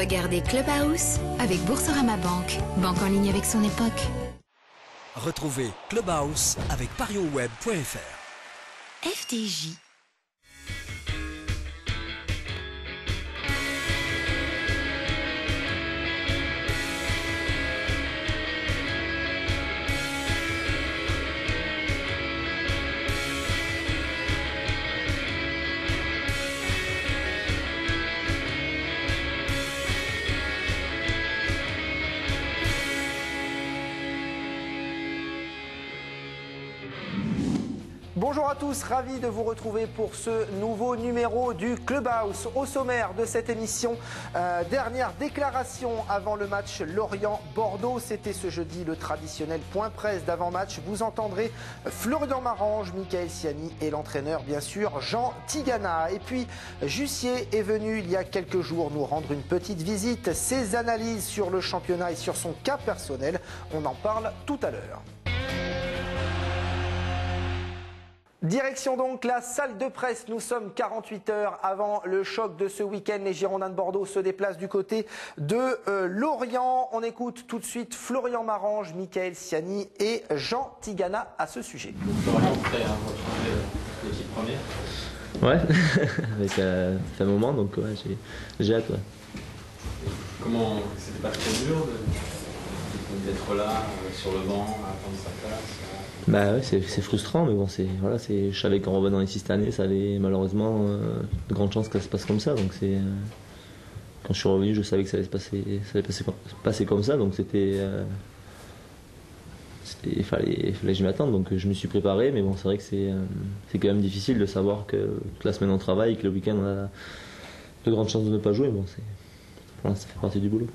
Regardez Clubhouse avec Boursorama Banque, banque en ligne avec son époque. Retrouvez Clubhouse avec parioweb.fr. FDJ. Bonjour à tous, ravi de vous retrouver pour ce nouveau numéro du Clubhouse. Au sommaire de cette émission, dernière déclaration avant le match Lorient-Bordeaux. C'était ce jeudi le traditionnel point presse d'avant-match. Vous entendrez Florian Marange, Michael Siani et l'entraîneur bien sûr Jean Tigana. Et puis Jussier est venu il y a quelques jours nous rendre une petite visite. Ses analyses sur le championnat et sur son cas personnel, on en parle tout à l'heure. Direction donc la salle de presse, nous sommes 48 heures avant le choc de ce week-end. Les Girondins de Bordeaux se déplacent du côté de Lorient. On écoute tout de suite Florian Marange, Michael Siani et Jean Tigana à ce sujet. Florian, prêt à retrouver l'équipe première? Ouais, avec ça fait un moment donc ouais, j'ai hâte. Ouais. Comment c'était pas très dur d'être là sur le banc, à attendre sa place? Bah ouais, c'est frustrant, mais bon, voilà, je savais qu'en revenant ici cette année, ça allait malheureusement de grandes chances que ça se passe comme ça. Donc quand je suis revenu, je savais que ça allait passer comme ça. Donc il fallait que je m'y attende. Donc je me suis préparé, mais bon, c'est vrai que c'est quand même difficile de savoir que toute la semaine on travaille, que le week-end on a de grandes chances de ne pas jouer. Bon, ça fait partie du boulot.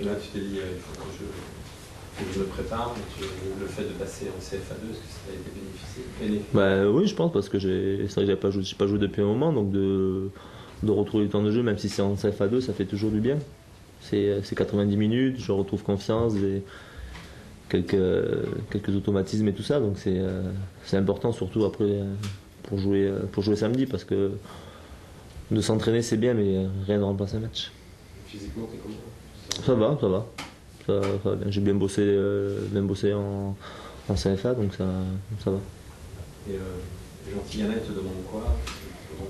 Et là, tu t'es dit, il faut que je me prépare, mais le fait de passer en CFA2, est-ce que ça a été bénéfique? Bah oui, je pense, parce que c'est vrai que j'ai pas joué depuis un moment, donc de retrouver le temps de jeu, même si c'est en CFA2, ça fait toujours du bien. C'est 90 minutes, je retrouve confiance, quelques automatismes et tout ça, donc c'est important, surtout après pour jouer samedi, parce que de s'entraîner c'est bien, mais rien ne remplace un match. Physiquement, t'es comment? Ça va. Ça va bien. J'ai bien bossé en CFA, donc ça va. Et Jean Tigana, il te demande quoi?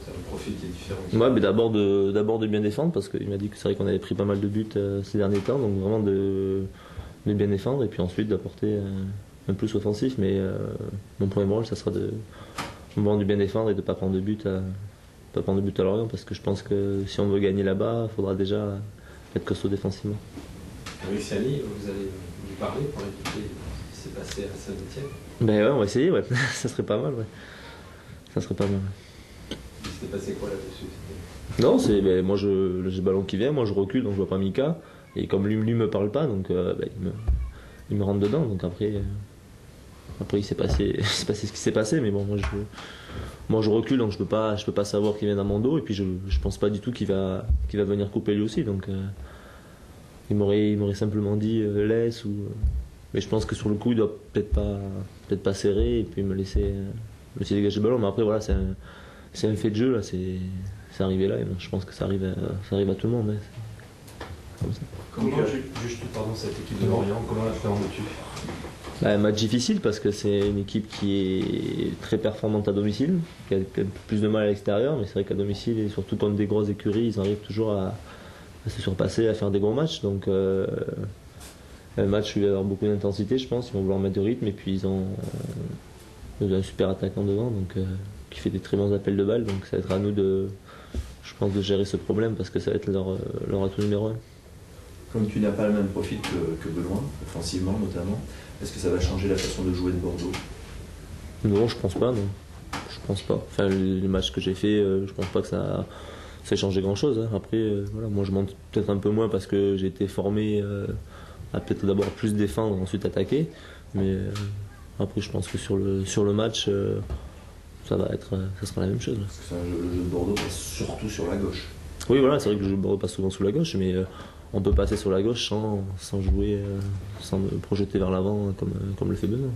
Tu as un profil qui est différent. Ouais, mais d'abord de bien défendre, parce qu'il m'a dit que c'est vrai qu'on avait pris pas mal de buts ces derniers temps, donc vraiment de bien défendre, et puis ensuite d'apporter un plus offensif. Mais mon premier rôle, ça sera de vraiment bien défendre et de ne pas prendre de but à Lorient, parce que je pense que si on veut gagner là-bas, il faudra déjà être costaud défensivement. Avec Siani, vous allez lui parler pour éviter ce qui s'est passé à Saint-Etienne? Ben ouais, on va essayer, ouais. Ça serait pas mal, ouais. Ça serait pas mal. Il s'était passé quoi là-dessus? Non, moi j'ai le ballon qui vient, moi je recule, donc je vois pas Mika. Et comme lui me parle pas, donc il me rentre dedans. Donc après il s'est passé ce qui s'est passé, mais bon, moi je recule, donc je peux pas savoir qu'il vient dans mon dos, et puis je pense pas du tout qu'il va venir couper lui aussi, donc il m'aurait simplement dit laisse, mais je pense que sur le coup il doit peut-être pas serrer et puis me laisser dégager le ballon. Mais après voilà, c'est un fait de jeu là, c'est arrivé là, et bon, je pense que ça arrive à tout le monde. Ouais. Comme ça. Comment juges-tu cette équipe de Lorient? Comment l'appréhendes-tu? Un match difficile, parce que c'est une équipe qui est très performante à domicile, qui a plus de mal à l'extérieur, mais c'est vrai qu'à domicile, et surtout contre des grosses écuries, ils arrivent toujours à se surpasser, à faire des gros matchs. Donc un match où il va y avoir beaucoup d'intensité, je pense. Ils vont vouloir mettre du rythme, et puis ils ont un super attaquant devant, donc qui fait des très bons appels de balles. Donc ça va être à nous de gérer ce problème, parce que ça va être leur atout numéro 1. Comme tu n'as pas le même profil que Benoît, offensivement notamment, est-ce que ça va changer la façon de jouer de Bordeaux? Non, je pense pas, non. Je pense pas. Enfin, les matchs que j'ai fait, je pense pas que ça ait changé grand-chose. Hein. Après, voilà, moi je monte peut-être un peu moins, parce que j'ai été formé à peut-être d'abord plus défendre, ensuite attaquer. Mais après, je pense que sur le match, ça sera la même chose. Parce que le jeu de Bordeaux passe surtout sur la gauche. Oui, voilà, c'est vrai que le jeu de Bordeaux passe souvent sous la gauche, mais on peut passer sur la gauche sans jouer, sans me projeter vers l'avant comme le fait Benoît.